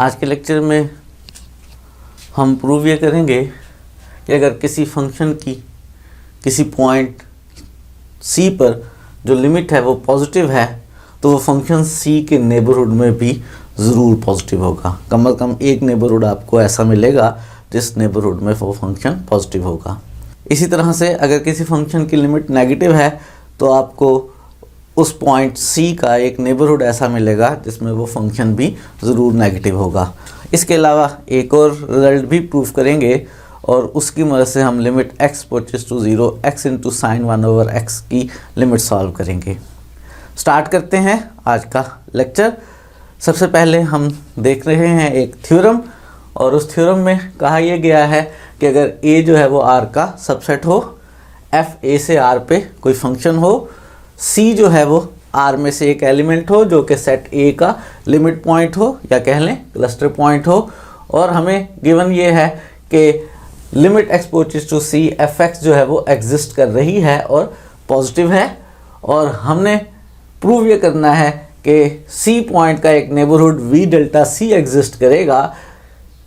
आज के लेक्चर में हम प्रूव ये करेंगे कि अगर किसी फंक्शन की किसी पॉइंट c पर जो लिमिट है वो पॉजिटिव है तो वो फंक्शन c के नेबरहुड में भी ज़रूर पॉजिटिव होगा। कम से कम एक नेबरहुड आपको ऐसा मिलेगा जिस नेबरहुड में वो फंक्शन पॉजिटिव होगा। इसी तरह से अगर किसी फंक्शन की लिमिट नेगेटिव है तो आपको उस पॉइंट c का एक नेबरहुड ऐसा मिलेगा जिसमें वो फंक्शन भी ज़रूर नेगेटिव होगा। इसके अलावा एक और रिजल्ट भी प्रूव करेंगे और उसकी मदद से हम limit x approaches to 0 x into sine 1/x की लिमिट सॉल्व करेंगे। स्टार्ट करते हैं आज का लेक्चर। सबसे पहले हम देख रहे हैं एक थ्योरम और उस थ्योरम में कहा यह गया है कि अगर a जो है वो r का सबसेट हो, f a से r पे कोई फंक्शन हो, c जो है वो r में से एक एलिमेंट हो जो कि सेट a का लिमिट पॉइंट हो या कह लें क्लस्टर पॉइंट हो, और हमें गिवन ये है कि limit x approaches to c fx जो है वो एग्जिस्ट कर रही है और पॉजिटिव है, और हमने प्रूव ये करना है कि c पॉइंट का एक neighbourhood v delta c exist करेगा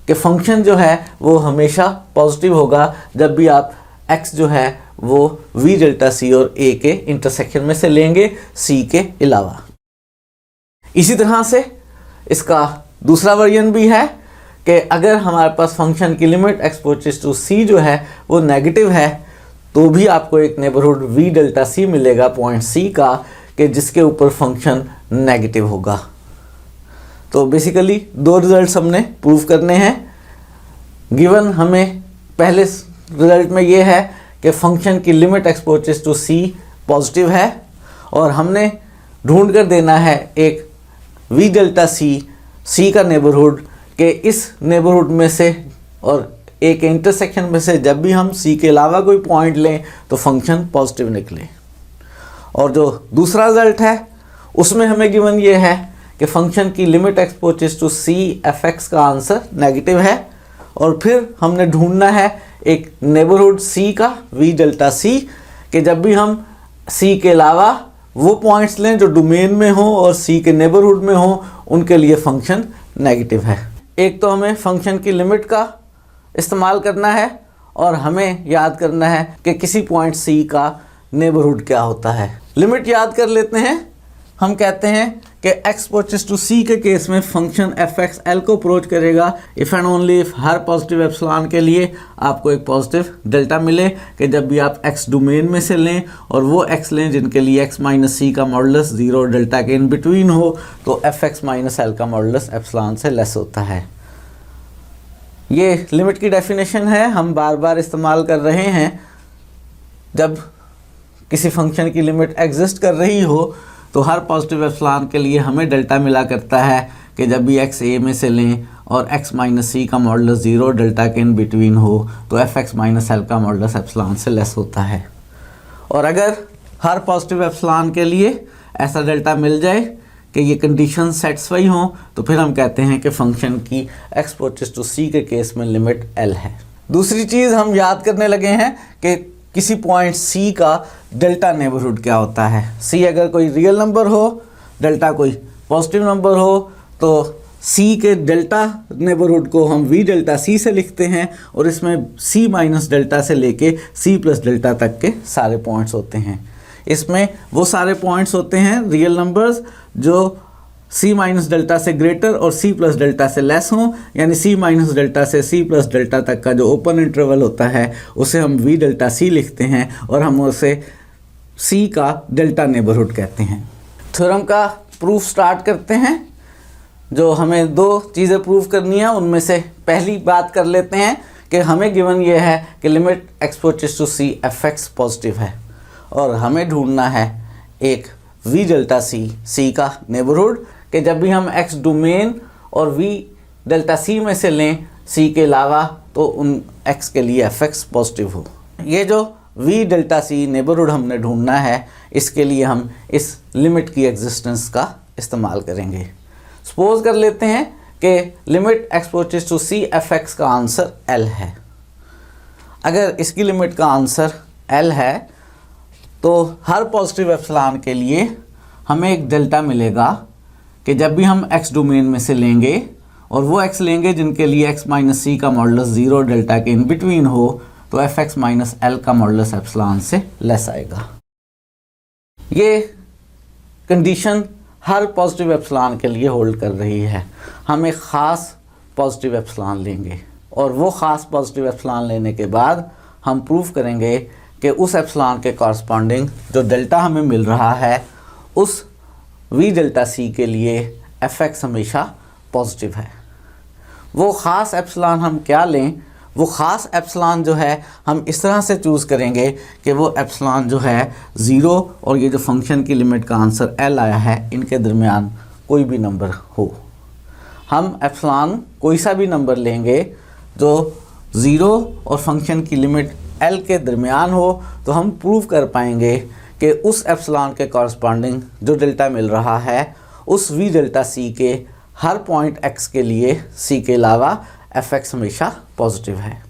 कि फंक्शन जो है वो हमेशा पॉजिटिव होगा जब भी आप x जो है वो v डेल्टा c और a के इंटरसेक्शन में से लेंगे c के अलावा। इसी तरह से इसका दूसरा वर्जन भी है कि अगर हमारे पास फंक्शन की limit x approaches to c जो है वो नेगेटिव है तो भी आपको एक नेबरहुड v डेल्टा c मिलेगा पॉइंट c का कि जिसके ऊपर फंक्शन नेगेटिव होगा। तो बेसिकली दो रिजल्ट्स हमने प्रूव करने हैं। गिवन हमें पहले रिजल्ट में ये है कि फंक्शन की limit x approaches to c positive है और हमने ढूंढ कर देना है एक v डेल्टा c का नेबरहुड कि इस नेबरहुड में से और एक इंटरसेक्शन में से जब भी हम c के अलावा कोई पॉइंट लें तो फंक्शन पॉजिटिव निकले। और जो दूसरा रिजल्ट है उसमें हमें गिवन ये है कि फंक्शन की limit x approaches to c fx का आंसर नेगेटिव है, और फिर हमने ढूंढना है एक नेबरहुड c का v डेल्टा c कि जब भी हम c के अलावा वो पॉइंट्स लें जो डोमेन में हो और c के नेबरहुड में हो उनके लिए फंक्शन नेगेटिव है। एक तो हमें फंक्शन की लिमिट का इस्तेमाल करना है और हमें याद करना है कि किसी पॉइंट c का नेबरहुड क्या होता है। लिमिट याद कर लेते हैं। हम कहते हैं कि x अप्रोचेस टू c के केस में फंक्शन fx l को अप्रोच करेगा if and only if her positive epsilon के लिए आपको एक पॉजिटिव डेल्टा मिले कि जब भी आप x डोमेन में से लें और वो x लें जिनके लिए x माइनस c का मॉडुलस 0 डेल्टा के इन बिटवीन हो तो fx माइनस l का मॉडुलस एप्सिलॉन से लेस होता है। ये लिमिट की डेफिनेशन है, हम बार बार इस्तेमाल कर रहे हैं। जब किसी फंक्शन की लिमिट एग्जिस्ट कर रही हो तो हर पॉजिटिव एप्सिलॉन के लिए हमें डेल्टा मिला करता है कि जब भी x a में से लें और x माइनस c का मॉडुलस 0 डेल्टा के इन बिटवीन हो तो fx माइनस l का मॉडुलस एप्सिलॉन से लेस होता है। और अगर हर पॉजिटिव एप्सिलॉन के लिए ऐसा डेल्टा मिल जाए कि ये कंडीशन सेटिस्फाई हों तो फिर हम कहते हैं कि फंक्शन की x अप्रोचेस टू c के केस में लिमिट l है। दूसरी चीज़ हम याद करने लगे हैं कि किसी पॉइंट c का डेल्टा नेबरहुड क्या होता है। c अगर कोई रियल नंबर हो, डेल्टा कोई पॉजिटिव नंबर हो तो c के डेल्टा नेबरहुड को हम v डेल्टा c से लिखते हैं और इसमें c माइनस डेल्टा से लेके c प्लस डेल्टा तक के सारे पॉइंट्स होते हैं। इसमें वो सारे पॉइंट्स होते हैं रियल नंबर्स जो c माइनस डेल्टा से ग्रेटर और c प्लस डेल्टा से लेस हों, यानी c माइनस डेल्टा से c प्लस डेल्टा तक का जो ओपन इंटरवल होता है उसे हम v डेल्टा c लिखते हैं और हम उसे c का डेल्टा नेबरहुड कहते हैं। थ्योरम का प्रूफ स्टार्ट करते हैं। जो हमें दो चीज़ें प्रूव करनी है उनमें से पहली बात कर लेते हैं कि हमें गिवन ये है कि limit x approaches to c fx positive है और हमें ढूंढना है एक v डेल्टा c का नेबरहुड कि जब भी हम x डोमेन और v डेल्टा c में से लें c के अलावा तो उन x के लिए fx पॉजिटिव हो। ये जो v डेल्टा c नेबरहुड हमने ढूंढना है इसके लिए हम इस लिमिट की एग्जिस्टेंस का इस्तेमाल करेंगे। सपोज कर लेते हैं कि limit x approaches to c fx का आंसर l है। अगर इसकी लिमिट का आंसर l है तो हर पॉजिटिव एप्सिलॉन के लिए हमें एक डेल्टा मिलेगा कि जब भी हम x डोमेन में से लेंगे और वो x लेंगे जिनके लिए x माइनस सी का मॉडुलस 0 डेल्टा के इन बिटवीन हो, तो एफ एक्स माइनस एल का मॉडुलस एप्सिलॉन से लेस आएगा। ये कंडीशन हर पॉजिटिव एप्सिलॉन के लिए होल्ड कर रही है। हम एक ख़ास पॉजिटिव एप्सिलॉन लेंगे और वो ख़ास पॉजिटिव एप्सिलॉन लेने के बाद हम प्रूव करेंगे कि उस एप्सिलॉन के कॉरस्पॉन्डिंग जो डेल्टा हमें मिल रहा है उस वी डेल्टा सी के लिए एफ एक्स हमेशा पॉजिटिव है। वो ख़ास एप्सिलॉन हम क्या लें, वो ख़ास एप्सिलॉन जो है हम इस तरह से चूज़ करेंगे कि वो एप्सिलॉन जो है 0 और ये जो फंक्शन की लिमिट का आंसर एल आया है इनके दरमियान कोई भी नंबर हो। हम एप्सिलॉन कोई सा भी नंबर लेंगे जो 0 और फंक्शन की लिमिट एल के दरमियान हो, तो हम प्रूव कर पाएंगे कि उस एप्सिलॉन के कॉरस्पॉन्डिंग जो डेल्टा मिल रहा है उस वी डेल्टा सी के हर पॉइंट x के लिए c के अलावा एफ एक्स हमेशा पॉजिटिव है।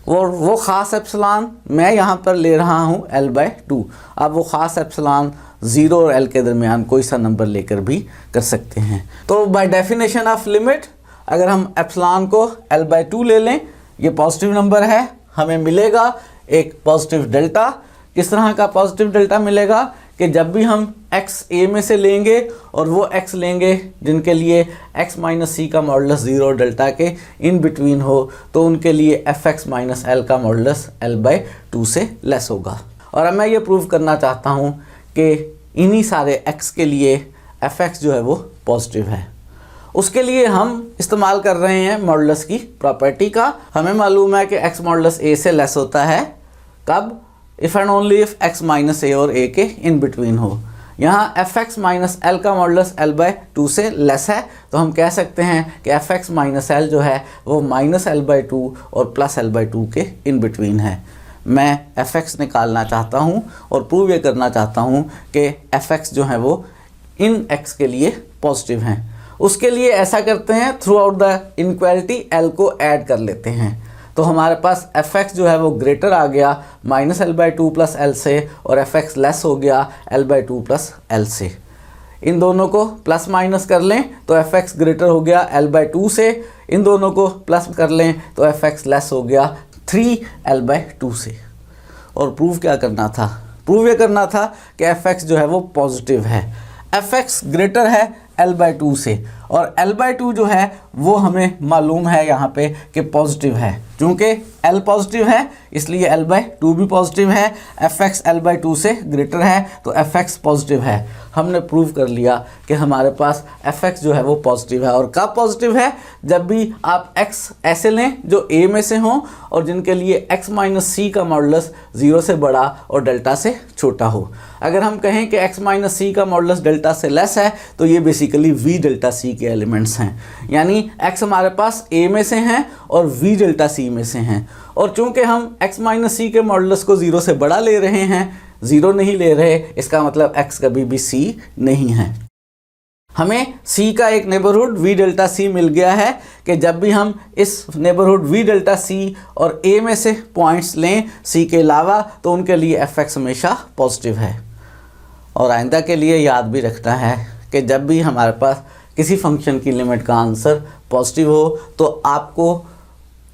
और वो ख़ास एप्सिलॉन मैं यहाँ पर ले रहा हूँ l/2। अब वो ख़ास एप्सिलॉन 0 और l के दरमियान कोई सा नंबर लेकर भी कर सकते हैं। तो बाय डेफिनेशन ऑफ लिमिट अगर हम एप्सिलॉन को l/2 ले लें, ये पॉजिटिव नंबर है, हमें मिलेगा एक पॉजिटिव डेल्टा। किस तरह का पॉजिटिव डेल्टा मिलेगा कि जब भी हम x a में से लेंगे और वो x लेंगे जिनके लिए x माइनस सी का मॉडुलस 0 डेल्टा के इन बिटवीन हो, तो उनके लिए एफ एक्स माइनस एल का मॉडुलस l/2 से लेस होगा। और अब मैं ये प्रूव करना चाहता हूँ कि इन्हीं सारे x के लिए एफ एक्स जो है वो पॉजिटिव है। उसके लिए हम इस्तेमाल कर रहे हैं मॉडुलस की प्रॉपर्टी का। हमें मालूम है कि x मॉडुलस a से लेस होता है कब, if and only if x minus a और a के इन बिटवीन हो। यहाँ एफ एक्स माइनस एल का मॉडुलस l/2 से लेस है, तो हम कह सकते हैं कि एफ एक्स माइनस एल जो है वो माइनस l/2 और प्लस l/2 के इन बिटवीन है। मैं एफ एक्स निकालना चाहता हूँ और प्रूव ये करना चाहता हूँ कि एफ एक्स जो है वो इन x के लिए पॉजिटिव हैं। उसके लिए ऐसा करते हैं, through out the inequality l को ऐड कर लेते हैं, तो हमारे पास एफ एक्स जो है वो ग्रेटर आ गया माइनस l/2 प्लस एल से, और एफ एक्स लेस हो गया l/2 प्लस एल से। इन दोनों को प्लस माइनस कर लें तो एफ एक्स ग्रेटर हो गया l/2 से, इन दोनों को प्लस कर लें तो एफ एक्स लेस हो गया 3l/2 से। और प्रूव क्या करना था, प्रूव ये करना था कि एफ एक्स जो है वो पॉजिटिव है। एफ एक्स ग्रेटर है l/2 से, और l/2 जो है वो हमें मालूम है यहाँ पे कि पॉजिटिव है। चूँकि l पॉजिटिव है इसलिए l/2 भी पॉजिटिव है। एफ एक्स l/2 से ग्रेटर है तो एफ एक्स पॉजिटिव है। हमने प्रूव कर लिया कि हमारे पास एफ एक्स जो है वो पॉजिटिव है। और कब पॉजिटिव है, जब भी आप x ऐसे लें जो a में से हों और जिनके लिए x माइनस सी का मॉडुलस 0 से बड़ा और डेल्टा से छोटा हो। अगर हम कहें कि x माइनस सी का मॉडुलस डेल्टा से लेस है तो ये बेसिकली v डेल्टा सी के एलिमेंट्स हैं, यानी x हमारे पास a में से हैं और v डेल्टा सी में से हैं। और चूंकि हम x माइनस सी के मॉडुलस को 0 से बड़ा ले रहे हैं, 0 नहीं ले रहे, इसका मतलब x कभी भी c नहीं है। हमें c का एक नेबरहुड v डेल्टा c मिल गया है कि जब भी हम इस नेबरहुड v डेल्टा c और a में से पॉइंट्स लें c के अलावा, तो उनके लिए एफ एक्स हमेशा पॉजिटिव है। और आइंदा के लिए याद भी रखना है कि जब भी हमारे पास किसी फंक्शन की लिमिट का आंसर पॉजिटिव हो तो आपको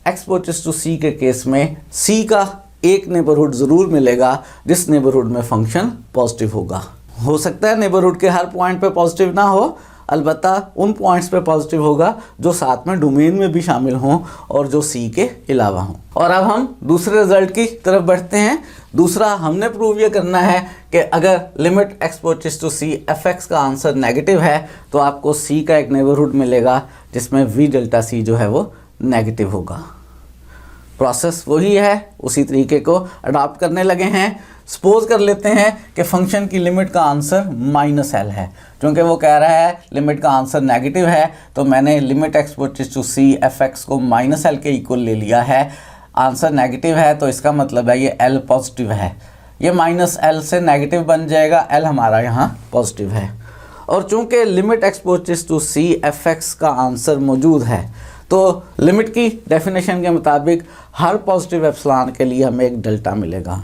x अपोजिट टू c के केस में c का एक नेबरहुड ज़रूर मिलेगा जिस नेबरहुड में फंक्शन पॉजिटिव होगा। हो सकता है नेबरहुड के हर पॉइंट पे पॉजिटिव ना हो, अलबत्ता उन पॉइंट्स पे पॉजिटिव होगा जो साथ में डोमेन में भी शामिल हों और जो c के अलावा हों। और अब हम दूसरे रिजल्ट की तरफ बढ़ते हैं। दूसरा हमने प्रूव ये करना है कि अगर limit x opposite to c F X का आंसर नेगेटिव है तो आपको c का एक नेबरहुड मिलेगा जिसमें v डेल्टा c जो है वो नेगेटिव होगा। प्रोसेस वही है, उसी तरीके को अडॉप्ट करने लगे हैं। सपोज कर लेते हैं कि फंक्शन की लिमिट का आंसर माइनस एल है। क्योंकि वो कह रहा है लिमिट का आंसर नेगेटिव है, तो मैंने limit x opposite to c F X को माइनस एल के इक्वल ले लिया है। आंसर नेगेटिव है तो इसका मतलब है ये l पॉजिटिव है, ये माइनस एल से नेगेटिव बन जाएगा, l हमारा यहाँ पॉजिटिव है। और चूंकि limit x opposite to c F X का आंसर मौजूद है, तो लिमिट की डेफिनेशन के मुताबिक हर पॉजिटिव एप्सिलॉन के लिए हमें एक डेल्टा मिलेगा।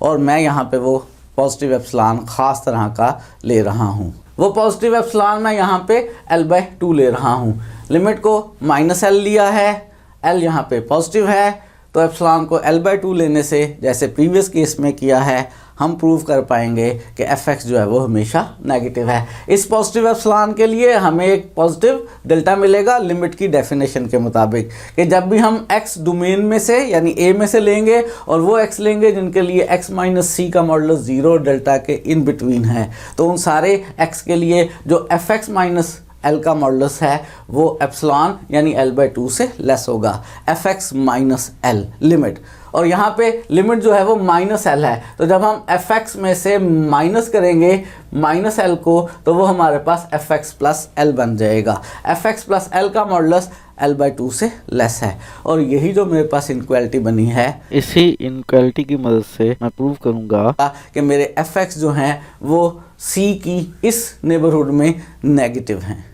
और मैं यहाँ पे वो पॉजिटिव एप्सिलॉन ख़ास तरह का ले रहा हूँ। वो पॉजिटिव एप्सिलॉन मैं यहाँ पे L/2 ले रहा हूँ। लिमिट को -L लिया है, L यहाँ पे पॉजिटिव है, तो एप्सिलॉन को L/2 लेने से जैसे प्रीवियस केस में किया है हम प्रूव कर पाएंगे कि fx जो है वो हमेशा नेगेटिव है। इस पॉजिटिव एप्सिलॉन के लिए हमें एक पॉजिटिव डेल्टा मिलेगा लिमिट की डेफिनेशन के मुताबिक कि जब भी हम x डोमेन में से यानी a में से लेंगे और वो x लेंगे जिनके लिए x माइनस c का मॉडुलस 0 डेल्टा के इन बिटवीन है, तो उन सारे x के लिए जो fx माइनस L का मॉडुलस है वो एप्सिलॉन यानी L/2 से लेस होगा, fx माइनस L लिमिट। और यहाँ पे लिमिट जो है वो -L है, तो जब हम fx में से माइनस करेंगे -L को तो वो हमारे पास fx प्लस L बन जाएगा। fx प्लस L का मॉडुलस L/2 से लेस है। और यही जो मेरे पास इनक्वालिटी बनी है, इसी इनक्वालिटी की मदद से मैं प्रूव करूँगा कि मेरे fx जो हैं वो c की इस नेबरहुड में नेगेटिव हैं।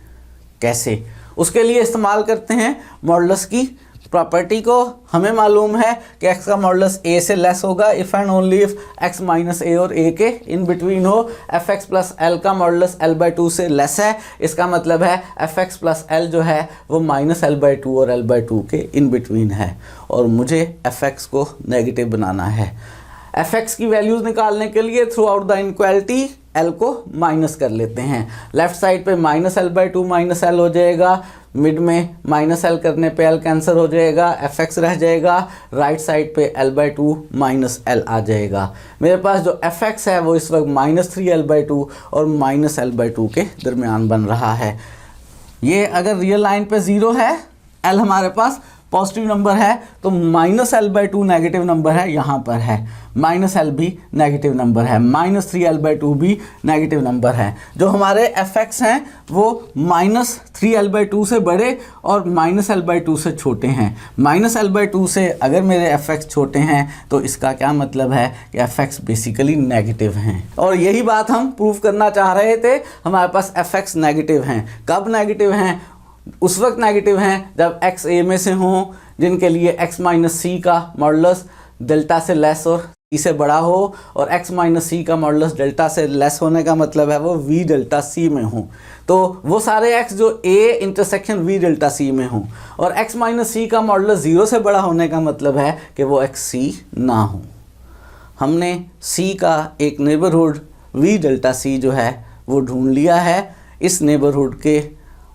कैसे? उसके लिए इस्तेमाल करते हैं मॉडुलस की प्रॉपर्टी को। हमें मालूम है कि x का मॉडुलस a से लेस होगा if and only if x minus a और a के इन बिटवीन हो। fx प्लस L का मॉडुलस L/2 से लेस है, इसका मतलब है fx प्लस L जो है वो -L/2 और L/2 के इन बिटवीन है। और मुझे fx को नेगेटिव बनाना है। fx की वैल्यूज़ निकालने के लिए through out the inequality L को माइनस कर लेते हैं। लेफ्ट साइड पे -L/2 -L हो जाएगा, मिड में -L करने पे L कैंसिल हो जाएगा, fx रह जाएगा, राइट साइड पे L/2 -L आ जाएगा। मेरे पास जो fx है वो इस वक्त -3L/2 और -L/2 के दरमियान बन रहा है। ये अगर रियल लाइन पे 0 है, L हमारे पास पॉजिटिव नंबर है, तो -L/2 नेगेटिव नंबर है, यहाँ पर है -L भी नेगेटिव नंबर है, -3L/2 भी नेगेटिव नंबर है। जो हमारे fx हैं वो -3L/2 से बड़े और -L/2 से छोटे हैं। -L/2 से अगर मेरे fx छोटे हैं तो इसका क्या मतलब है कि fx बेसिकली नेगेटिव हैं। और यही बात हम प्रूव करना चाह रहे थे। हमारे पास fx नेगेटिव हैं। कब नेगेटिव हैं? उस वक्त नेगेटिव हैं जब x a में से हों, जिनके लिए x माइनस c का मॉडुलस डेल्टा से लेस और c से बड़ा हो, और x माइनस c का मॉडुलस डेल्टा से लेस होने का मतलब है वो v डेल्टा c में हो। तो वो सारे x जो a intersection v delta c में हो, और x माइनस c का मॉडुलस 0 से बड़ा होने का मतलब है कि वो x c ना हो। हमने c का एक नेबरहुड v डेल्टा c जो है वो ढूंढ लिया है। इस नेबरहुड के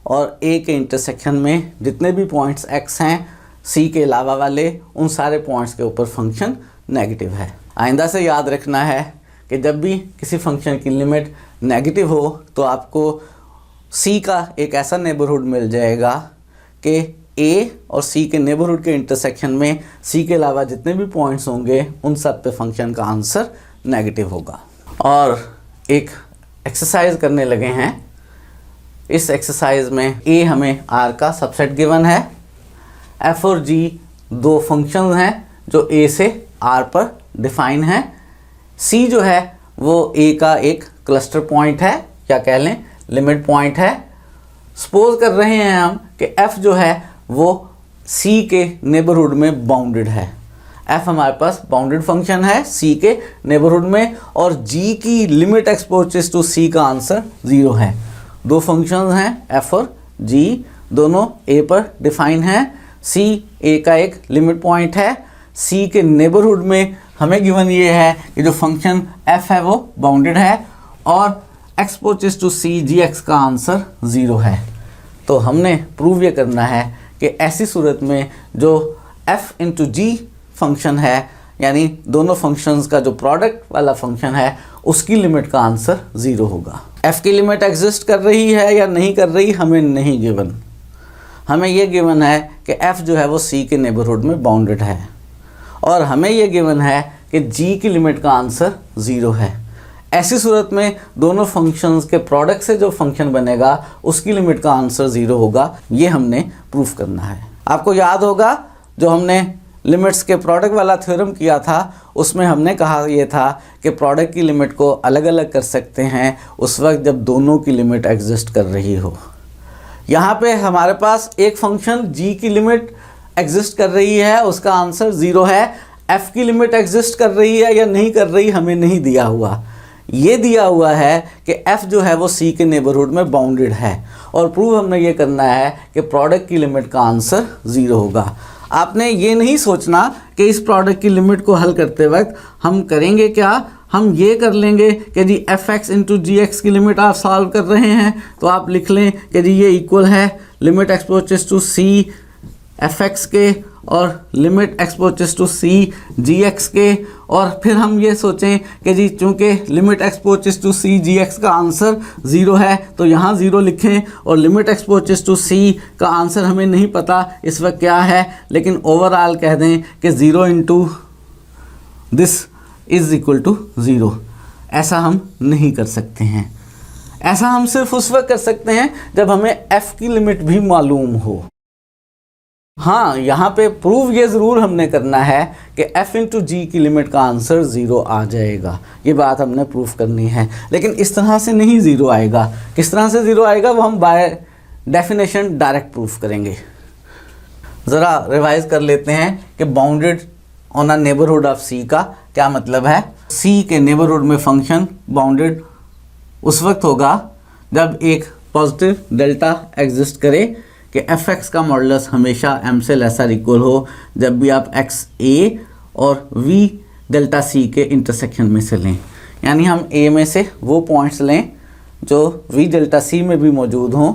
और a के इंटरसेक्शन में जितने भी पॉइंट्स x हैं c के अलावा वाले, उन सारे पॉइंट्स के ऊपर फंक्शन नेगेटिव है। आइंदा से याद रखना है कि जब भी किसी फंक्शन की लिमिट नेगेटिव हो तो आपको c का एक ऐसा नेबरहुड मिल जाएगा कि a और c के नेबरहुड के इंटरसेक्शन में c के अलावा जितने भी पॉइंट्स होंगे उन सब पे फंक्शन का आंसर नेगेटिव होगा। और एक एक्सरसाइज करने लगे हैं। इस एक्सरसाइज में a हमें r का सबसेट गिवन है, f और g दो फंक्शंस हैं जो a से r पर डिफाइन है, c जो है वो a का एक क्लस्टर पॉइंट है या कह लें लिमिट पॉइंट है। सपोज कर रहे हैं हम कि f जो है वो c के नेबरहुड में बाउंडेड है। f हमारे पास बाउंडेड फंक्शन है c के नेबरहुड में, और g की लिमिट एक्सपोजेस टू c का आंसर 0 है। दो फंक्शंस हैं f और g, दोनों a पर डिफाइन हैं। c a का एक लिमिट पॉइंट है। c के नेबरहुड में हमें गिवन ये है कि जो फंक्शन f है वो बाउंडेड है और एक्सपोजेस टू c gx का आंसर 0 है। तो हमने प्रूव ये करना है कि ऐसी सूरत में जो f इंटू g फंक्शन है, यानी दोनों फंक्शंस का जो प्रोडक्ट वाला फंक्शन है, उसकी लिमिट का आंसर 0 होगा। f की लिमिट एग्जिस्ट कर रही है या नहीं कर रही हमें नहीं गिवन। हमें ये गिवन है कि f जो है वो c के नेबरहुड में बाउंडेड है, और हमें ये गिवन है कि g की लिमिट का आंसर 0 है। ऐसी सूरत में दोनों फंक्शंस के प्रोडक्ट से जो फंक्शन बनेगा उसकी लिमिट का आंसर 0 होगा। ये हमने प्रूफ करना है। आपको याद होगा जो हमने लिमिट्स के प्रोडक्ट वाला थ्योरम किया था, उसमें हमने कहा ये था कि प्रोडक्ट की लिमिट को अलग अलग कर सकते हैं उस वक्त जब दोनों की लिमिट एग्जिस्ट कर रही हो। यहाँ पे हमारे पास एक फंक्शन g की लिमिट एग्जिस्ट कर रही है, उसका आंसर 0 है। f की लिमिट एग्जिस्ट कर रही है या नहीं कर रही हमें नहीं दिया हुआ। ये दिया हुआ है कि f जो है वो c के नेबरहुड में बाउंडेड है, और प्रूव हमने ये करना है कि प्रोडक्ट की लिमिट का आंसर 0 होगा। आपने ये नहीं सोचना कि इस प्रोडक्ट की लिमिट को हल करते वक्त हम करेंगे क्या, हम ये कर लेंगे कि जी fx इंटू जी एक्स की लिमिट आप सॉल्व कर रहे हैं तो आप लिख लें कि जी ये इक्वल है limit x approaches to c fx के और limit x approaches to c gx के, और फिर हम ये सोचें कि जी चूँकि limit x approaches to c gx का आंसर 0 है तो यहाँ 0 लिखें, और limit x approaches to c का आंसर हमें नहीं पता इस वक्त क्या है, लेकिन ओवरऑल कह दें कि 0 into this is equal to 0। ऐसा हम नहीं कर सकते हैं, ऐसा हम सिर्फ उस वक्त कर सकते हैं जब हमें f की लिमिट भी मालूम हो। हाँ, यहाँ पे प्रूव ये ज़रूर हमने करना है कि f इंटू जी की लिमिट का आंसर 0 आ जाएगा, ये बात हमने प्रूफ करनी है, लेकिन इस तरह से नहीं 0 आएगा। किस तरह से 0 आएगा वो हम बाय डेफिनेशन डायरेक्ट प्रूफ करेंगे। ज़रा रिवाइज कर लेते हैं कि bounded on a neighbourhood of c का क्या मतलब है। c के नेबरहुड में फंक्शन बाउंडेड उस वक्त होगा जब एक पॉजिटिव डेल्टा एग्जिस्ट करे कि fx का मॉडुलस हमेशा m से लेसर इक्वल हो जब भी आप xa और v डेल्टा c के इंटरसेक्शन में से लें। यानी हम a में से वो पॉइंट्स लें जो v डेल्टा c में भी मौजूद हों,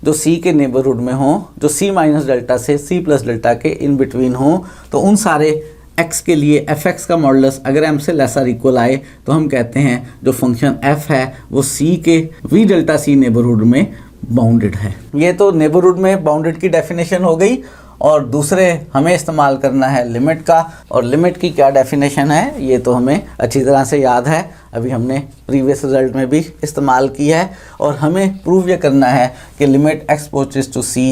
जो c के नेबरहुड में हों, जो c माइनस डेल्टा से c प्लस डेल्टा के इन बिटवीन हों। तो उन सारे x के लिए fx का मॉडुलस अगर m से लेसर इक्वल आए तो हम कहते हैं जो फंक्शन f है वो c के v डेल्टा c नेबरहुड में बाउंडेड है। ये तो नेबरहुड में बाउंडेड की डेफिनेशन हो गई, और दूसरे हमें इस्तेमाल करना है लिमिट का, और लिमिट की क्या डेफिनेशन है ये तो हमें अच्छी तरह से याद है, अभी हमने प्रीवियस रिजल्ट में भी इस्तेमाल की है। और हमें प्रूव ये करना है कि limit x approaches to c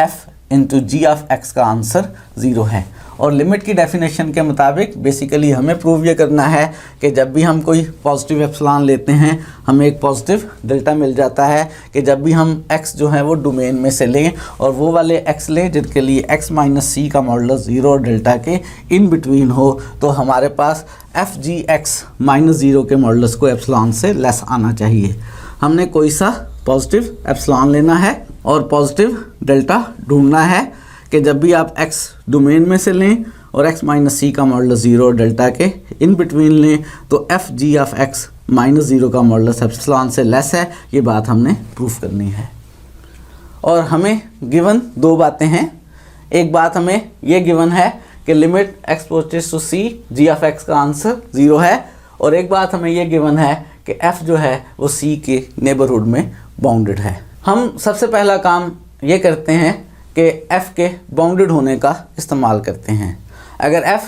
f into g of x का आंसर 0 है। और लिमिट की डेफिनेशन के मुताबिक बेसिकली हमें प्रूव ये करना है कि जब भी हम कोई पॉजिटिव एप्सिलॉन लेते हैं हमें एक पॉजिटिव डेल्टा मिल जाता है, कि जब भी हम x जो है वो डोमेन में से लें और वो वाले x लें जिनके लिए x माइनस c का मॉडुलस 0 और डेल्टा के इन बिटवीन हो, तो हमारे पास एफ जी एक्स माइनस 0 के मॉडुलस को एप्सिलॉन से लेस आना चाहिए। हमने कोई सा पॉजिटिव एप्सिलॉन लेना है और पॉजिटिव डेल्टा ढूंढना है कि जब भी आप x डोमेन में से लें और x माइनस c का मॉडुलस 0 और डेल्टा के इन बिटवीन लें तो F g of x minus 0 का मॉडुलस एप्सिलॉन से लेस है। ये बात हमने प्रूफ करनी है। और हमें गिवन दो बातें हैं। एक बात हमें ये गिवन है कि limit x approaches to c g of x का आंसर 0 है, और एक बात हमें ये गिवन है कि f जो है वो c के नेबरहुड में बाउंडेड है। हम सबसे पहला काम ये करते हैं कि f के बाउंडेड होने का इस्तेमाल करते हैं। अगर f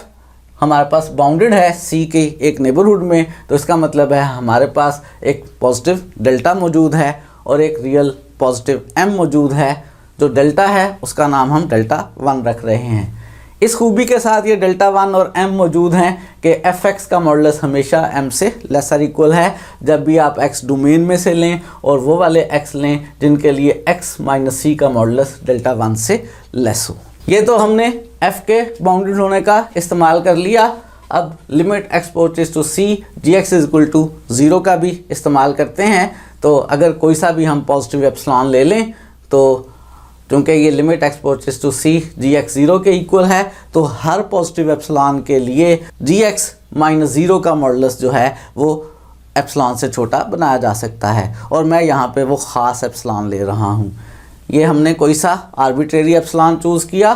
हमारे पास बाउंडेड है c के एक नेबरहुड में तो इसका मतलब है हमारे पास एक पॉजिटिव डेल्टा मौजूद है और एक रियल पॉजिटिव m मौजूद है। जो डेल्टा है उसका नाम हम डेल्टा 1 रख रहे हैं। इस खूबी के साथ ये डेल्टा 1 और m मौजूद हैं कि fx का मॉडुलस हमेशा m से लेसर इक्वल है जब भी आप x डोमेन में से लें और वो वाले x लें जिनके लिए x माइनस c का मॉडुलस डेल्टा 1 से लेस हो। ये तो हमने f के बाउंडेड होने का इस्तेमाल कर लिया। अब limit x approaches to c gx is equal to 0 का भी इस्तेमाल करते हैं। तो अगर कोई सा भी हम पॉजिटिव एप्सिलॉन ले लें तो क्योंकि ये limit x approaches to c gx 0 के इक्वल है तो हर पॉजिटिव एप्सिलॉन के लिए gx माइनस 0 का मॉडुलस जो है वो एप्सिलॉन से छोटा बनाया जा सकता है। और मैं यहाँ पे वो ख़ास एप्सिलॉन ले रहा हूँ। ये हमने कोई सा आर्बिट्रेरी एप्सिलॉन चूज़ किया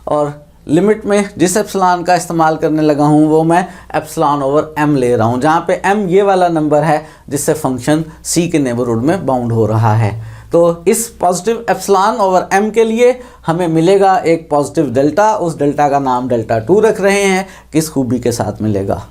और लिमिट में जिस एप्सिलॉन का इस्तेमाल करने लगा हूँ वो मैं एप्सिलॉन ओवर m ले रहा हूँ, जहाँ पे m ये वाला नंबर है जिससे फंक्शन c के नेबरहुड में बाउंड हो रहा है। तो इस पॉजिटिव एप्सिलॉन ओवर m के लिए हमें मिलेगा एक पॉजिटिव डेल्टा। उस डेल्टा का नाम डेल्टा 2 रख रहे हैं। किस खूबी के साथ मिलेगा?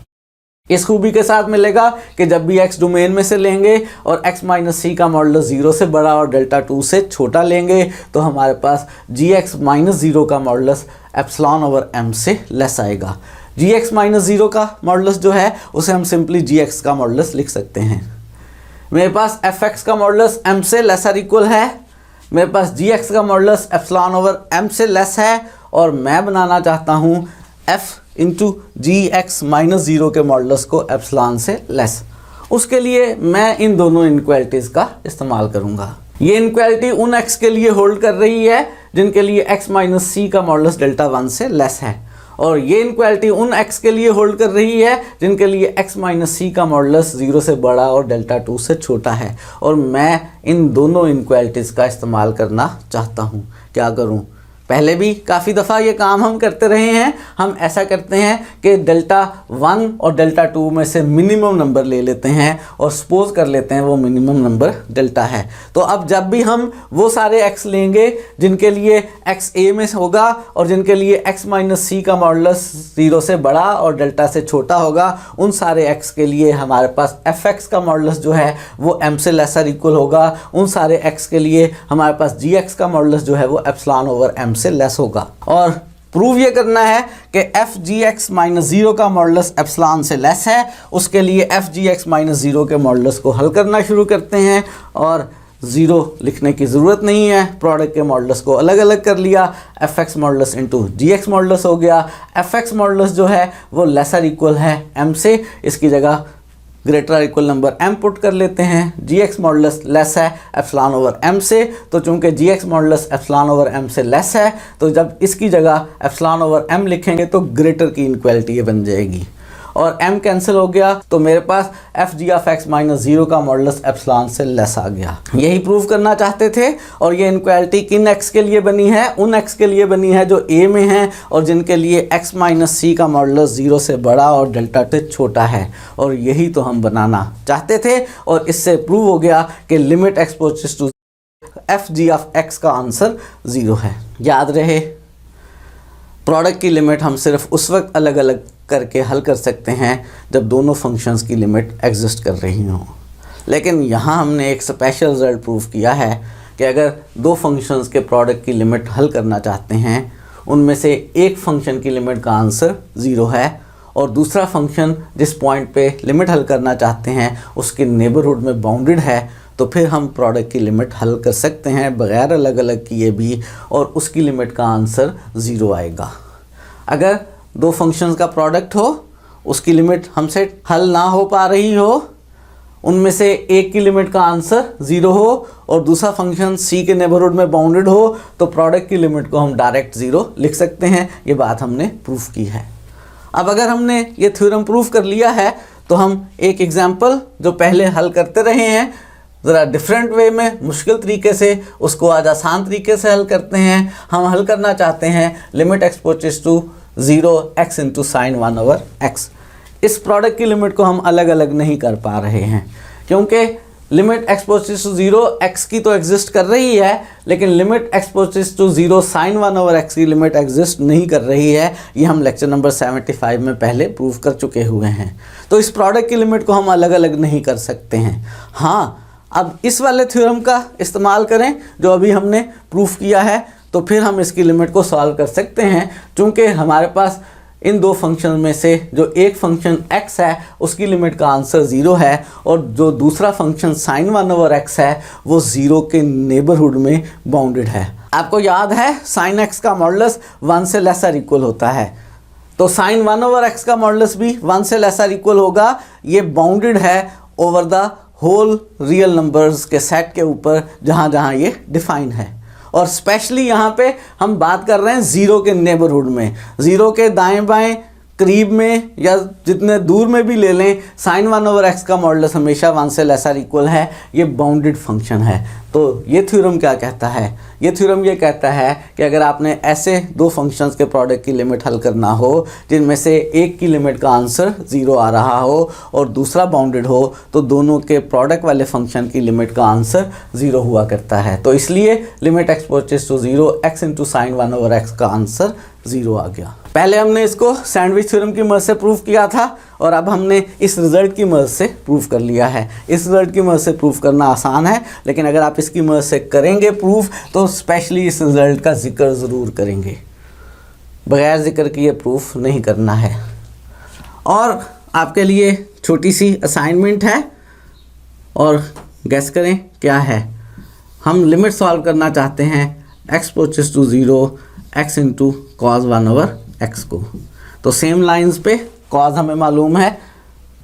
इस खूबी के साथ मिलेगा कि जब भी x डोमेन में से लेंगे और x माइनस c का मॉडुलस 0 से बड़ा और डेल्टा 2 से छोटा लेंगे तो हमारे पास gx माइनस 0 का मॉडुलस एप्सिलॉन ओवर m से लेस आएगा। gx माइनस 0 का मॉडुलस जो है उसे हम सिंपली gx का मॉडुलस लिख सकते हैं। मेरे पास fx का मॉडुलस m से लेसर इक्वल है, मेरे पास gx का मॉडुलस एप्सिलॉन ओवर m से लेस है, और मैं बनाना चाहता हूँ f इंटू जी एक्स माइनस 0 के मॉडुलस को एप्सिलॉन से लेस। उसके लिए मैं इन दोनों इनइक्वालिटीज़ का इस्तेमाल करूँगा। ये इनइक्वालिटी उन x के लिए होल्ड कर रही है जिनके लिए x माइनस सी का मॉडुलस डेल्टा 1 से लेस है, और ये इनइक्वालिटी उन x के लिए होल्ड कर रही है जिनके लिए x माइनस सी का मॉडुलस 0 से बड़ा और डेल्टा 2 से छोटा है। और मैं इन दोनों इनइक्वालिटीज़ का इस्तेमाल करना चाहता हूँ। क्या करूँ? पहले भी काफ़ी दफ़ा ये काम हम करते रहे हैं। हम ऐसा करते हैं कि डेल्टा 1 और डेल्टा 2 में से मिनिमम नंबर ले लेते हैं और सपोज कर लेते हैं वो मिनिमम नंबर डेल्टा है। तो अब जब भी हम वो सारे x लेंगे जिनके लिए x a में होगा और जिनके लिए x माइनस सी का मॉडुलस 0 से बड़ा और डेल्टा से छोटा होगा, उन सारे x के लिए हमारे पास fx का मॉडुलस जो है वो m से लेसर इक्वल होगा। उन सारे x के लिए हमारे पास gx का मॉडुलस जो है वो एप्सिलॉन ओवर m से लेस होगा। और प्रूव ये करना है कि एफ जी एक्स माइनस 0 का मॉडुलस एप्सिलॉन से लेस है। उसके लिए एफ जी एक्स माइनस 0 के मॉडुलस को हल करना शुरू करते हैं, और 0 लिखने की ज़रूरत नहीं है। प्रोडक्ट के मॉडुलस को अलग अलग कर लिया, एफ एक्स मॉडुलस इंटू जी एक्स मॉडुलस हो गया। एफ एक्स मॉडुलस जो है वो लेसर इक्वल है m से, इसकी जगह greater equal number m put कर लेते हैं। जी एक्स मॉडुलस लेस है एप्सिलॉन ओवर m से, तो चूंकि g x modulus epsilon over m से लेस है, तो जब इसकी जगह एप्सिलॉन ओवर m लिखेंगे तो ग्रेटर की इनइक्वालिटी बन जाएगी और m कैंसिल हो गया, तो मेरे पास f g of x minus 0 का मॉडुलस एप्सिलॉन से लेस आ गया। यही प्रूव करना चाहते थे। और ये इनइक्वालिटी किन x के लिए बनी है? उन x के लिए बनी है जो a में है और जिनके लिए x माइनस सी का मॉडुलस 0 से बड़ा और डेल्टा से छोटा है। और यही तो हम बनाना चाहते थे, और इससे प्रूव हो गया कि limit x approaches to f g of x का आंसर 0 है। याद रहे, प्रोडक्ट की लिमिट हम सिर्फ उस वक्त अलग अलग करके हल कर सकते हैं जब दोनों फंक्शंस की लिमिट एग्जिस्ट कर रही हों। लेकिन यहाँ हमने एक स्पेशल रिजल्ट प्रूव किया है कि अगर दो फंक्शंस के प्रोडक्ट की लिमिट हल करना चाहते हैं, उनमें से एक फंक्शन की लिमिट का आंसर 0 है और दूसरा फंक्शन जिस पॉइंट पे लिमिट हल करना चाहते हैं उसके नेबरहुड में बाउंडेड है, तो फिर हम प्रोडक्ट की लिमिट हल कर सकते हैं बग़ैर अलग अलग किए भी, और उसकी लिमिट का आंसर 0 आएगा। अगर दो फंक्शंस का प्रोडक्ट हो, उसकी लिमिट हमसे हल ना हो पा रही हो, उनमें से एक की लिमिट का आंसर 0 हो और दूसरा फंक्शन c के नेबरहुड में बाउंडेड हो, तो प्रोडक्ट की लिमिट को हम डायरेक्ट 0 लिख सकते हैं। ये बात हमने प्रूफ की है। अब अगर हमने ये थ्योरम प्रूफ कर लिया है तो हम एक एग्जाम्पल जो पहले हल करते रहे हैं ज़रा डिफरेंट वे में, मुश्किल तरीके से, उसको आज आसान तरीके से हल करते हैं। हम हल करना चाहते हैं limit x approaches to 0 x into sine 1 over x। इस प्रोडक्ट की लिमिट को हम अलग अलग नहीं कर पा रहे हैं क्योंकि limit x approaches to 0 x की तो एग्जिस्ट कर रही है, लेकिन limit x approaches to 0 sine 1 over x की लिमिट एग्जिस्ट नहीं कर रही है। ये हम लेक्चर नंबर 75 में पहले प्रूव कर चुके हुए हैं। तो इस प्रोडक्ट की लिमिट को हम अलग अलग नहीं कर सकते हैं। हाँ, अब इस वाले थ्योरम का इस्तेमाल करें जो अभी हमने प्रूफ किया है, तो फिर हम इसकी लिमिट को सॉल्व कर सकते हैं। चूँकि हमारे पास इन दो फंक्शन में से जो एक फंक्शन x है उसकी लिमिट का आंसर 0 है और जो दूसरा फंक्शन साइन 1 ओवर x है वो 0 के नेबरहुड में बाउंडेड है। आपको याद है साइन x का मॉडुलस 1 से लेसर इक्वल होता है, तो साइन 1 ओवर x का मॉडुलस भी 1 से लेसर इक्वल होगा। ये बाउंडेड है over the whole real numbers के सेट के ऊपर जहाँ जहाँ ये डिफाइन है। और स्पेशली यहाँ पे हम बात कर रहे हैं 0 के नेबरहुड में, 0 के दाएं बाएं करीब में या जितने दूर में भी ले लें, साइन 1 ओवर x का मॉडुलस हमेशा 1 से लेसर इक्वल है। ये बाउंडेड फंक्शन है। तो ये थ्योरम क्या कहता है? ये थ्योरम ये कहता है कि अगर आपने ऐसे दो फंक्शंस के प्रोडक्ट की लिमिट हल करना हो जिनमें से एक की लिमिट का आंसर 0 आ रहा हो और दूसरा बाउंडेड हो, तो दोनों के प्रोडक्ट वाले फंक्शन की लिमिट का आंसर 0 हुआ करता है। तो इसलिए limit x approaches to 0 x into sine 1 over x का आंसर 0 आ गया। पहले हमने इसको सैंडविच थ्योरम की मदद से प्रूफ किया था और अब हमने इस रिजल्ट की मदद से प्रूफ कर लिया है। इस रिजल्ट की मदद से प्रूफ करना आसान है, लेकिन अगर आप इसकी मदद से करेंगे प्रूफ तो स्पेशली इस रिजल्ट का जिक्र ज़रूर करेंगे। बगैर जिक्र किए प्रूफ नहीं करना है। और आपके लिए छोटी सी असाइनमेंट है और गैस करें क्या है। हम लिमिट सॉल्व करना चाहते हैं x approaches to 0 x into cos 1 over x को। तो सेम लाइंस पे कॉज हमें मालूम है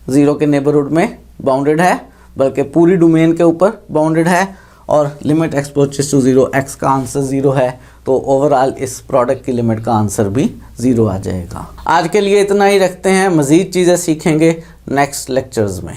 0 के नेबरहुड में बाउंडेड है, बल्कि पूरी डोमेन के ऊपर बाउंडेड है, और limit x approaches to 0 x का आंसर 0 है, तो ओवरऑल इस प्रोडक्ट की लिमिट का आंसर भी 0 आ जाएगा। आज के लिए इतना ही रखते हैं, मज़ीद चीज़ें सीखेंगे नेक्स्ट लेक्चर्स में।